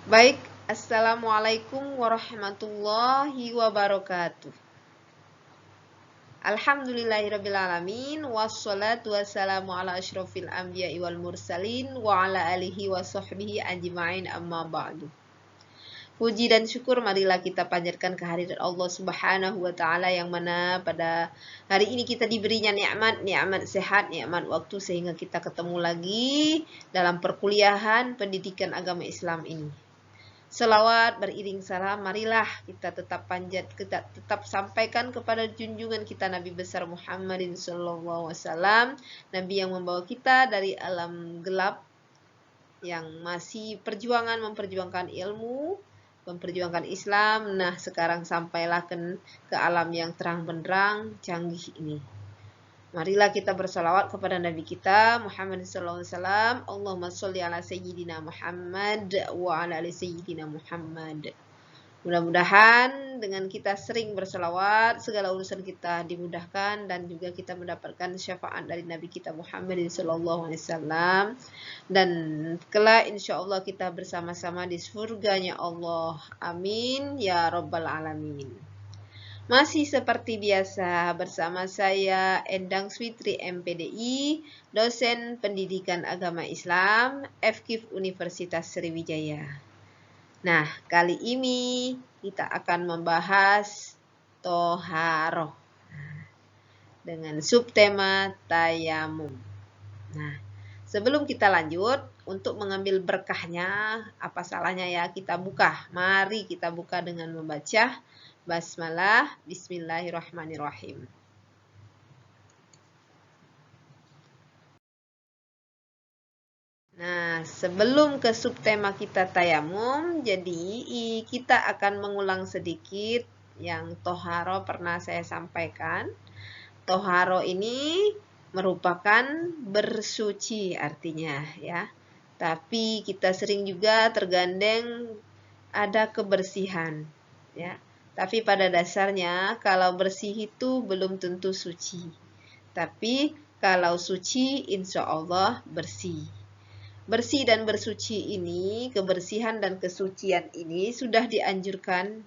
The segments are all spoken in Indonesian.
Baik, Assalamualaikum warahmatullahi wabarakatuh. Alhamdulillahirrabbilalamin. Wassalatu wassalamu ala asyrafil anbiya'i wal mursalin wa ala alihi wa sahbihi ajma'in amma ba'du. Puji dan syukur marilah kita panjatkan kehadirat Allah Subhanahu wa taala yang mana pada hari ini kita diberinya nikmat sehat, nikmat waktu sehingga kita ketemu lagi dalam perkuliahan pendidikan agama Islam ini. Selawat beriring salam, marilah kita tetap sampaikan kepada junjungan kita Nabi besar Muhammadin SAW, Nabi yang membawa kita dari alam gelap yang masih memperjuangkan ilmu, memperjuangkan Islam. Nah, sekarang sampailah ke alam yang terang benderang, canggih ini. Marilah kita bersalawat kepada Nabi kita Muhammad SAW. Allahumma sholli ala sayyidina Muhammad wa ala ali sayyidina Muhammad. Mudah-mudahan dengan kita sering bersalawat, segala urusan kita dimudahkan dan juga kita mendapatkan syafaat dari Nabi kita Muhammad SAW. Dan kelak insya Allah kita bersama-sama di surganya Allah. Amin ya rabbal alamin. Masih seperti biasa bersama saya Endang Switri MPDI, dosen pendidikan agama Islam, FKIP Universitas Sriwijaya. Nah, kali ini kita akan membahas toharoh dengan subtema tayamum. Nah, sebelum kita lanjut, untuk mengambil berkahnya, apa salahnya ya kita buka? Mari kita buka dengan membaca Basmalah, Bismillahirrahmanirrahim. Nah, sebelum ke subtema kita tayamum, jadi kita akan mengulang sedikit yang toharo pernah saya sampaikan. Toharo ini merupakan bersuci artinya ya. Tapi kita sering juga tergandeng ada kebersihan ya. Tapi pada dasarnya kalau bersih itu belum tentu suci. Tapi kalau suci insya Allah bersih. Bersih dan bersuci ini, kebersihan dan kesucian ini sudah dianjurkan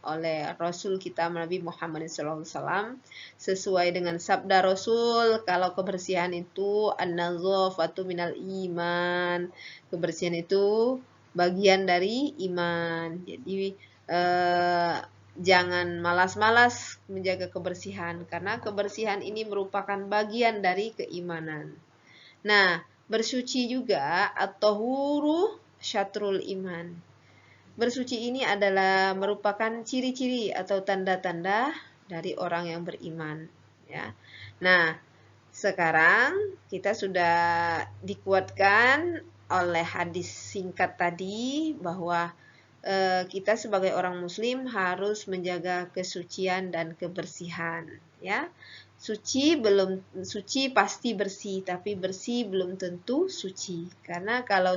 oleh Rasul kita Nabi Muhammad SAW sesuai dengan sabda Rasul, kalau kebersihan itu an-nazafatu minal iman. Kebersihan itu bagian dari iman. Jadi jangan malas-malas menjaga kebersihan karena kebersihan ini merupakan bagian dari keimanan. Nah, bersuci juga at-tahuru syatrul iman. Bersuci ini adalah merupakan ciri-ciri atau tanda-tanda dari orang yang beriman ya. Nah, sekarang kita sudah dikuatkan oleh hadis singkat tadi bahwa kita sebagai orang muslim harus menjaga kesucian dan kebersihan ya. Suci pasti bersih, tapi bersih belum tentu suci. Karena kalau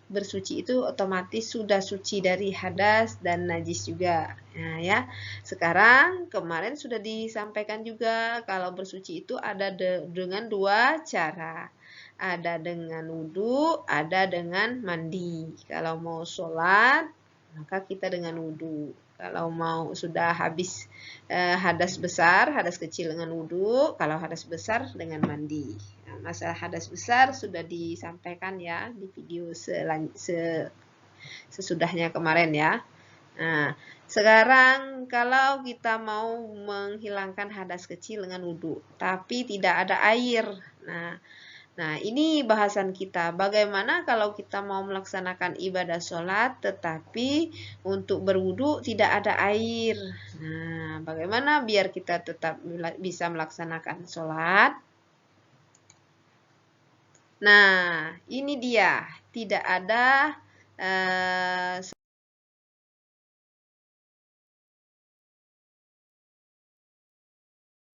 bersuci itu otomatis sudah suci dari hadas dan najis juga. Nah, ya. Sekarang kemarin sudah disampaikan juga kalau bersuci itu ada dengan dua cara. Ada dengan wudhu, ada dengan mandi. Kalau mau sholat, maka kita dengan wudhu. Kalau mau sudah habis hadas besar, hadas kecil dengan wudhu. Kalau hadas besar dengan mandi. Nah, masalah hadas besar sudah disampaikan ya di video sesudahnya kemarin ya. Nah, sekarang kalau kita mau menghilangkan hadas kecil dengan wudhu, tapi tidak ada air. Nah, ini bahasan kita. Bagaimana kalau kita mau melaksanakan ibadah sholat, tetapi untuk berwudu tidak ada air. Nah, bagaimana biar kita tetap bisa melaksanakan sholat? Nah, ini dia. Tidak ada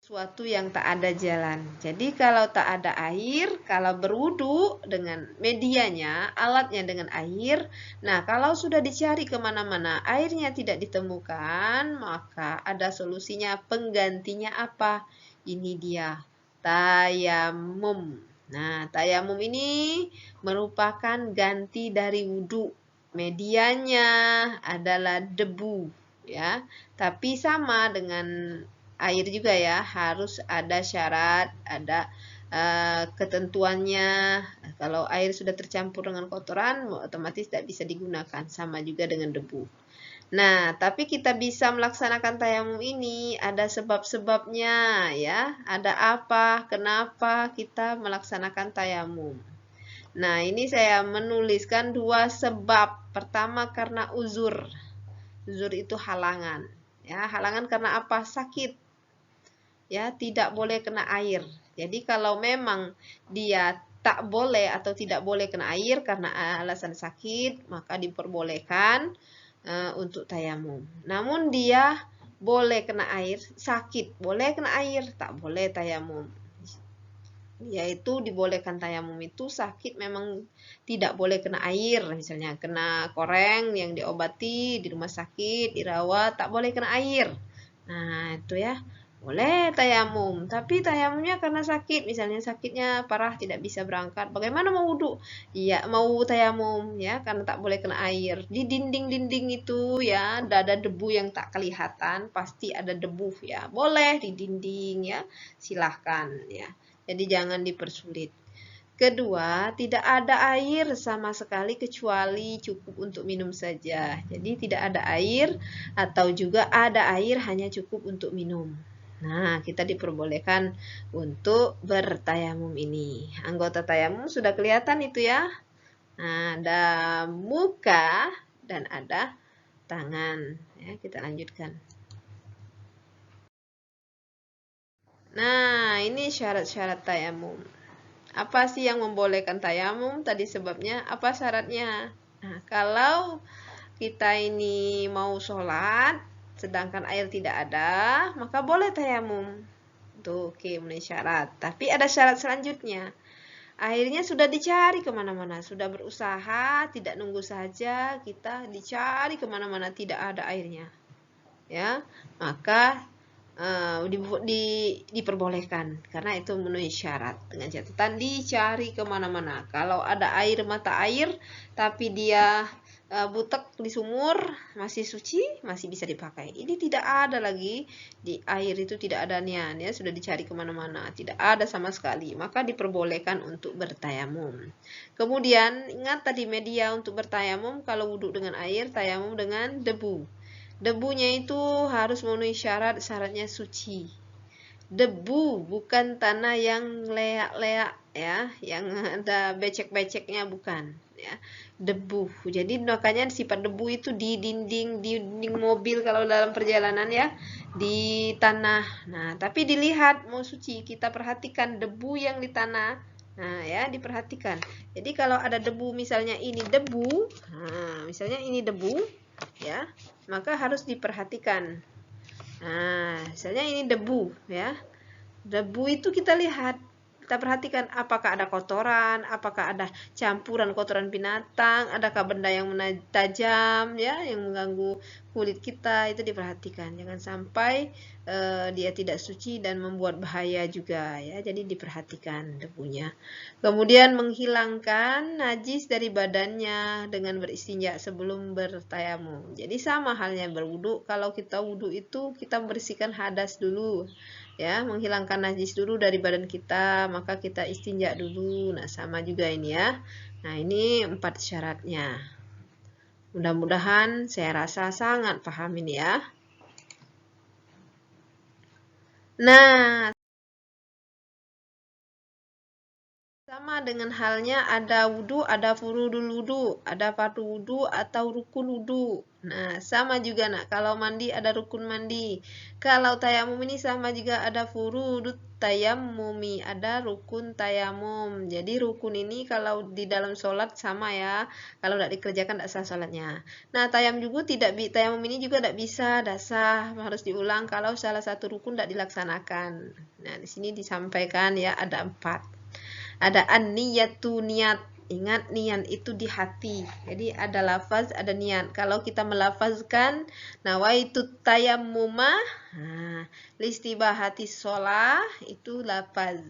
sesuatu yang tak ada jalan. Jadi kalau tak ada air, kalau berwudu dengan medianya, alatnya dengan air, nah kalau sudah dicari kemana-mana, airnya tidak ditemukan, maka ada solusinya, penggantinya apa? Ini dia, tayamum. Nah, tayamum ini merupakan ganti dari wudhu. Medianya adalah debu, ya. Tapi sama dengan air juga ya, harus ada syarat, ada ketentuannya. Kalau air sudah tercampur dengan kotoran, otomatis tidak bisa digunakan. Sama juga dengan debu. Nah, tapi kita bisa melaksanakan tayamum ini ada sebab-sebabnya ya. Ada apa, kenapa kita melaksanakan tayamum. Nah, ini saya menuliskan dua sebab. Pertama karena uzur. Uzur itu halangan. Ya, halangan karena apa? Sakit. Ya, tidak boleh kena air. Jadi kalau memang dia tak boleh atau tidak boleh kena air karena alasan sakit, maka diperbolehkan untuk tayamum. Namun dia boleh kena air, sakit, boleh kena air, tak boleh tayamum. Yaitu dibolehkan tayamum itu sakit memang tidak boleh kena air, misalnya kena koreng yang diobati di rumah sakit, dirawat, tak boleh kena air. Nah, itu ya. Boleh tayamum, tapi tayamumnya karena sakit, misalnya sakitnya parah tidak bisa berangkat. Bagaimana mau wudhu? Iya, mau tayamum ya, karena tak boleh kena air. Di dinding-dinding itu ya, ada debu yang tak kelihatan, pasti ada debu ya. Boleh di dinding ya, silahkan ya. Jadi jangan dipersulit. Kedua, tidak ada air sama sekali kecuali cukup untuk minum saja. Jadi tidak ada air atau juga ada air hanya cukup untuk minum. Nah, kita diperbolehkan untuk bertayamum ini. Anggota tayamum sudah kelihatan itu ya. Nah, ada muka dan ada tangan. Ya, kita lanjutkan. Nah, ini syarat-syarat tayamum. Apa sih yang membolehkan tayamum? Tadi sebabnya, apa syaratnya? Nah, kalau kita ini mau sholat, sedangkan air tidak ada, maka boleh tayamum. Tuh, oke, memenuhi syarat. Tapi ada syarat selanjutnya. Akhirnya sudah dicari kemana-mana, sudah berusaha, tidak nunggu saja, kita dicari kemana-mana, tidak ada airnya. Ya, maka diperbolehkan karena itu memenuhi syarat dengan catatan dicari kemana-mana. Kalau ada air mata air tapi dia butek di sumur masih suci masih bisa dipakai. Ini tidak ada lagi di air itu tidak ada nian ya sudah dicari kemana-mana tidak ada sama sekali maka diperbolehkan untuk bertayamum. Kemudian ingat tadi media untuk bertayamum kalau wudhu dengan air tayamum dengan debu. Debunya itu harus memenuhi syaratnya suci. Debu bukan tanah yang leak-leak ya, yang ada becek-beceknya bukan ya. Debu. Jadi makanya sifat debu itu di dinding mobil kalau dalam perjalanan ya, di tanah. Nah, tapi dilihat mau suci, kita perhatikan debu yang di tanah. Nah, ya diperhatikan. Jadi kalau ada debu misalnya ini debu, nah, misalnya ini debu ya, maka harus diperhatikan. Nah, misalnya ini debu ya. Debu itu kita lihat, kita perhatikan apakah ada kotoran, apakah ada campuran kotoran binatang, adakah benda yang tajam ya yang mengganggu kulit kita, itu diperhatikan. Jangan sampai dia tidak suci dan membuat bahaya juga ya. Jadi diperhatikan debunya. Kemudian menghilangkan najis dari badannya dengan beristinja sebelum bertayamum. Jadi sama halnya berwudu, kalau kita wudu itu kita membersihkan hadas dulu. Ya, menghilangkan najis dulu dari badan kita, maka kita istinja dulu. Nah, sama juga ini ya. Nah, ini 4 syaratnya. Mudah-mudahan saya rasa sangat paham ini ya. Nah, sama dengan halnya ada wudhu, ada furudul wudhu, ada fardu wudhu atau rukun wudhu. Nah, sama juga nak. Kalau mandi ada rukun mandi. Kalau tayamum ini sama juga ada furudut tayamumi, ada rukun tayamum. Jadi rukun ini kalau di dalam sholat sama ya. Kalau tidak dikerjakan tidak sah sholatnya. Nah, tayamum ini juga tidak bisa, tidak sah, harus diulang kalau salah satu rukun tidak dilaksanakan. Nah, di sini disampaikan ya ada 4. Ada an-niyatu niat. Ingat niat itu di hati. Jadi ada lafaz, ada niat. Kalau kita melafazkan nawaitu tayammuma, listibahati sholah itu lafaz.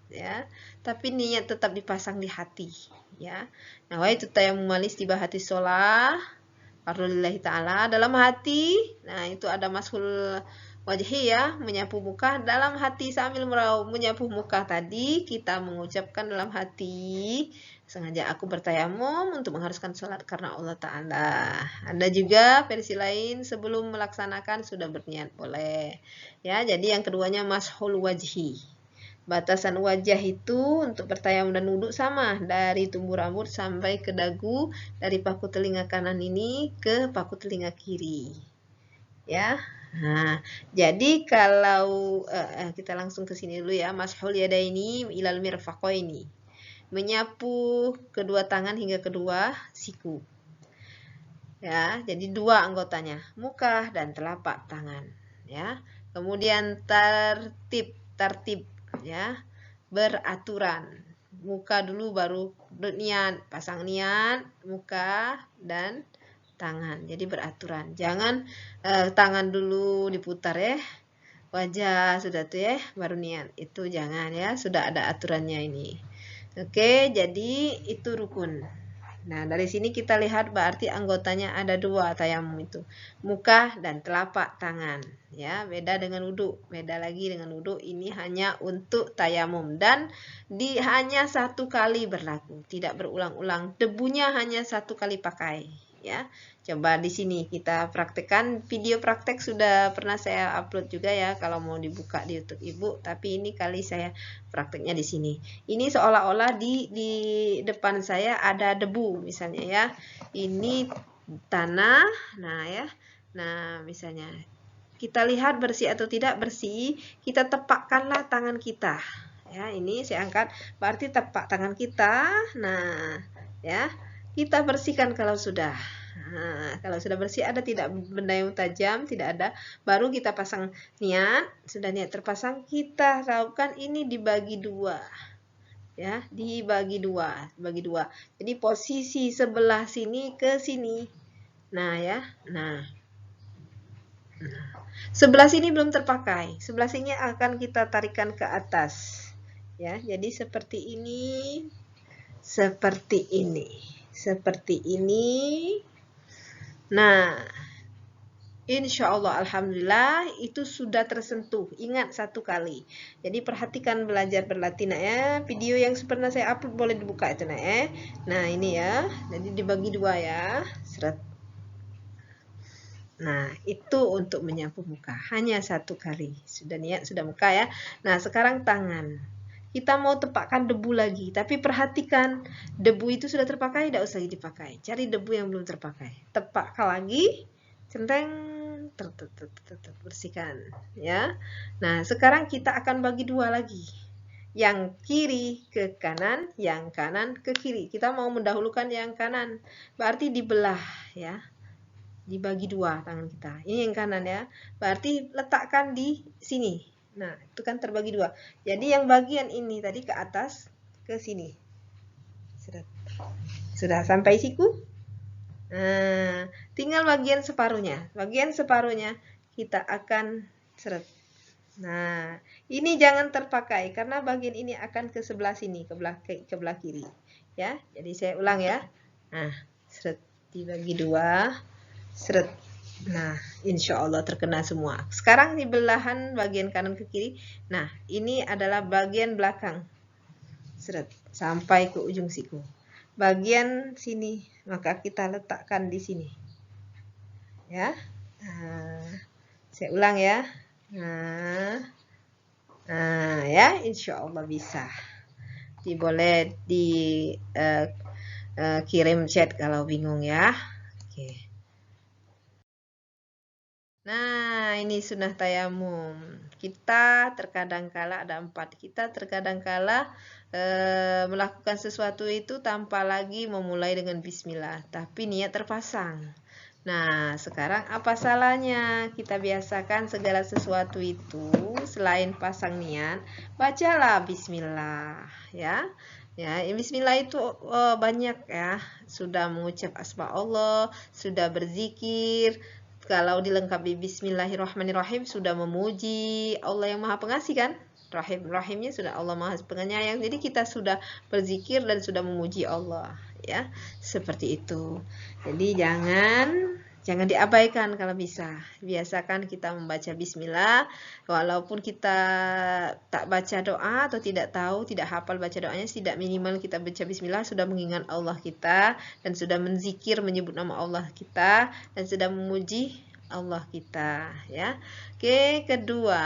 ya. Tapi niat tetap dipasang di hati, ya. Nawaitu tayammum istibahati shalah lillahi ta'ala dalam hati. Nah, itu ada mashul wajhi ya, menyapu muka dalam hati sambil menyapu muka tadi kita mengucapkan dalam hati, sengaja aku bertayamum untuk mengharuskan sholat karena Allah Ta'ala. Ada juga versi lain sebelum melaksanakan sudah berniat, boleh ya. Jadi yang keduanya mashul wajhi. Batasan wajah itu untuk bertayamum dan wudhu sama, dari tumbuh rambut sampai ke dagu, dari paku telinga kanan ini ke paku telinga kiri. Ya. Nah, jadi kalau kita langsung ke sini dulu ya, mashul yadaini ilal mirfaqaini. Menyapu kedua tangan hingga kedua siku. Ya, jadi dua anggotanya, muka dan telapak tangan, ya. Kemudian tertib ya, beraturan. Muka dulu baru niat, pasang niat, muka dan tangan. Jadi beraturan. Jangan tangan dulu diputar ya. Wajah sudah tuh ya, baru niat. Itu jangan ya, sudah ada aturannya ini. Oke, jadi itu rukun. Nah, dari sini kita lihat berarti anggotanya ada dua tayamum itu. Muka dan telapak tangan. Ya, beda dengan wudhu. Beda lagi dengan wudhu. Ini hanya untuk tayamum. Dan hanya satu kali berlaku. Tidak berulang-ulang. Debunya hanya satu kali pakai. Ya, coba di sini kita praktekkan. Video praktek sudah pernah saya upload juga ya. Kalau mau dibuka di YouTube Ibu. Tapi ini kali saya prakteknya di sini. Ini seolah-olah di depan saya ada debu misalnya ya. Ini tanah. Nah ya. Nah, misalnya kita lihat bersih atau tidak bersih, kita tepakkanlah tangan kita. Ya, ini saya angkat, berarti tepak tangan kita. Nah, ya. Kita bersihkan kalau sudah. Nah, kalau sudah bersih ada tidak benda yang tajam, tidak ada, baru kita pasang niat. Sudah niat terpasang, kita lakukan ini dibagi dua. Ya, dibagi dua, bagi dua. Jadi posisi sebelah sini ke sini. Nah, ya. Nah. Sebelah sini belum terpakai. Sebelah sini akan kita tarikan ke atas. Ya, jadi seperti ini. Seperti ini. Seperti ini. Nah, insya Allah, alhamdulillah itu sudah tersentuh. Ingat satu kali. Jadi perhatikan belajar berlatih nak ya. Video yang pernah saya upload boleh dibuka itu nak ya. Nah ini ya. Jadi dibagi dua ya. Seret. Nah itu untuk menyapu muka. Hanya satu kali. Sudah niat, sudah muka ya. Nah sekarang tangan. Kita mau tepakkan debu lagi, tapi perhatikan debu itu sudah terpakai, tidak usah dipakai. Cari debu yang belum terpakai, tepakkan lagi, centeng, bersihkan, ya. Nah, sekarang kita akan bagi dua lagi, yang kiri ke kanan, yang kanan ke kiri. Kita mau mendahulukan yang kanan, berarti dibelah, ya. Dibagi dua tangan kita. Ini yang kanan ya, berarti letakkan di sini. Nah, itu kan terbagi dua. Jadi yang bagian ini tadi ke atas, ke sini. Sudah sampai siku? Nah, tinggal bagian separuhnya. Bagian separuhnya kita akan seret. Nah, ini jangan terpakai karena bagian ini akan ke sebelah sini, ke belah kiri. Ya, jadi saya ulang ya. Nah, seret dibagi dua, seret. Nah, insya Allah terkena semua. Sekarang di belahan bagian kanan ke kiri. Nah, ini adalah bagian belakang. Seret, sampai ke ujung siku. Bagian sini, maka kita letakkan di sini. Ya. Nah, saya ulang ya. Nah, ya, insya Allah bisa. Boleh kirim chat kalau bingung ya. Oke. Nah, ini sunnah tayamum. Kita terkadang kala ada 4. Kita terkadang kala melakukan sesuatu itu tanpa lagi memulai dengan bismillah, tapi niat terpasang. Nah, sekarang apa salahnya kita biasakan segala sesuatu itu selain pasang niat, bacalah bismillah ya. Ya, bismillah itu banyak ya. Sudah mengucap asma Allah, sudah berzikir. Kalau dilengkapi bismillahirrahmanirrahim sudah memuji Allah yang Maha Pengasih kan? Rahimnya sudah Allah Maha Penyayang. Jadi kita sudah berzikir dan sudah memuji Allah, ya. Seperti itu. Jadi jangan diabaikan kalau bisa. Biasakan kita membaca bismillah, walaupun kita tak baca doa atau tidak tahu, tidak hafal baca doanya, tidak minimal kita baca bismillah sudah mengingat Allah kita dan sudah menzikir menyebut nama Allah kita dan sudah memuji Allah kita, ya. Oke, kedua,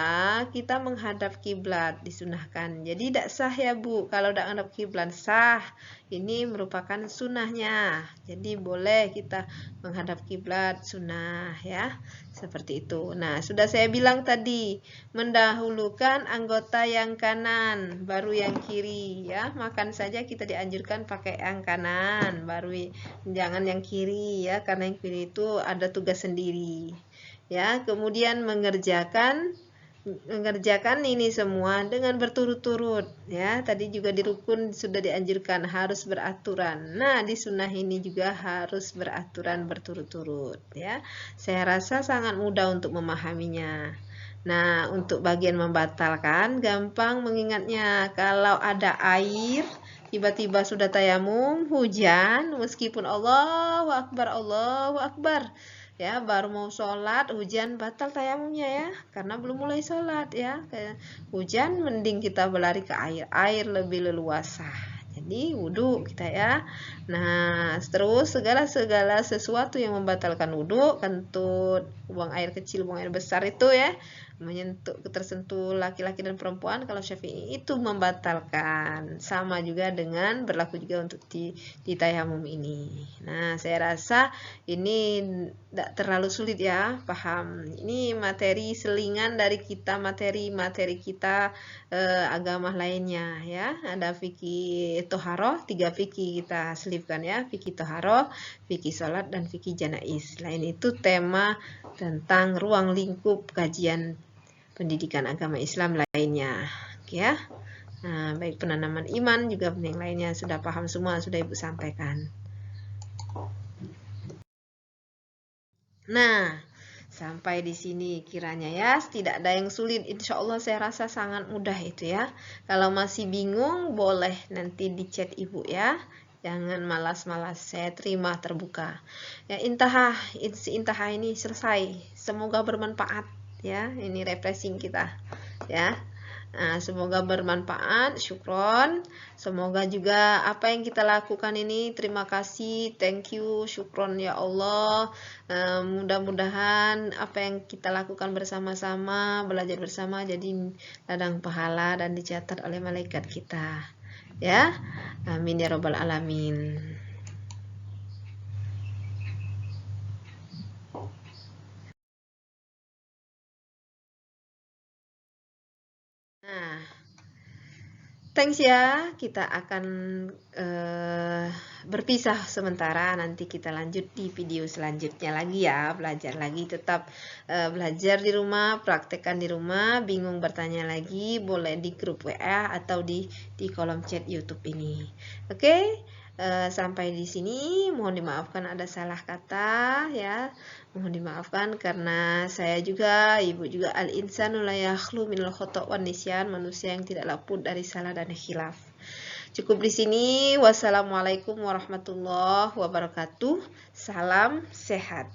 kita menghadap kiblat disunahkan. Jadi tidak sah ya Bu, kalau tidak menghadap kiblat sah. Ini merupakan sunnahnya. Jadi boleh kita menghadap kiblat sunnah, ya. Seperti itu. Nah, sudah saya bilang tadi, mendahulukan anggota yang kanan, baru yang kiri, ya. Makan saja kita dianjurkan pakai yang kanan, baru jangan yang kiri, ya, karena yang kiri itu ada tugas sendiri. Ya, kemudian mengerjakan ini semua dengan berturut-turut, ya. Tadi juga di rukun sudah dianjurkan harus beraturan. Nah, di sunnah ini juga harus beraturan berturut-turut, ya. Saya rasa sangat mudah untuk memahaminya. Nah, untuk bagian membatalkan gampang mengingatnya. Kalau ada air tiba-tiba sudah tayamum, hujan, meskipun Allahu Akbar, ya, baru mau sholat hujan, batal tayamumnya, ya, karena belum mulai sholat, ya. Hujan mending kita berlari ke air lebih leluasa. Jadi wudhu kita, ya. Nah, terus segala sesuatu yang membatalkan wudhu, kentut, buang air kecil, buang air besar itu, ya, menyentuh tersentuh laki-laki dan perempuan, kalau Syafi'i itu membatalkan. Sama juga dengan berlaku juga untuk di tayamum ini. Nah, saya rasa ini tidak terlalu sulit, ya, paham. Ini materi selingan dari kita, materi kita agama lainnya, ya. Ada fikih toharoh, 3 fikih kita selipkan, ya. Fikih toharoh, fikih sholat, dan fikih janais. Lain itu tema tentang ruang lingkup kajian pendidikan agama Islam lainnya, ya. Nah, baik penanaman iman juga yang lainnya sudah paham semua, sudah Ibu sampaikan. Nah, sampai di sini kiranya, ya, tidak ada yang sulit. Insya Allah saya rasa sangat mudah itu, ya. Kalau masih bingung boleh nanti di chat Ibu, ya. Jangan malas-malas, saya terima terbuka. Ya, intahah ini selesai. Semoga bermanfaat, ya. Ini refreshing kita, ya. Nah, semoga bermanfaat, syukron. Semoga juga apa yang kita lakukan ini, terima kasih, thank you, syukron ya Allah. Mudah-mudahan apa yang kita lakukan bersama-sama, belajar bersama, jadi ladang pahala dan dicatat oleh malaikat kita, ya. Amin ya robbal alamin. Nah, thanks, ya. Kita akan berpisah sementara. Nanti kita lanjut di video selanjutnya lagi, ya. Belajar lagi, tetap belajar di rumah, praktekkan di rumah. Bingung bertanya lagi, boleh di grup WA atau di kolom chat YouTube ini. Oke? Sampai di sini, mohon dimaafkan ada salah kata, ya. Mohon dimaafkan karena saya juga, Ibu juga, al-insanu la yakhlu minal khata' wan nisyan, manusia yang tidak luput dari salah dan khilaf. Cukup di sini. Wassalamualaikum warahmatullahi wabarakatuh. Salam sehat.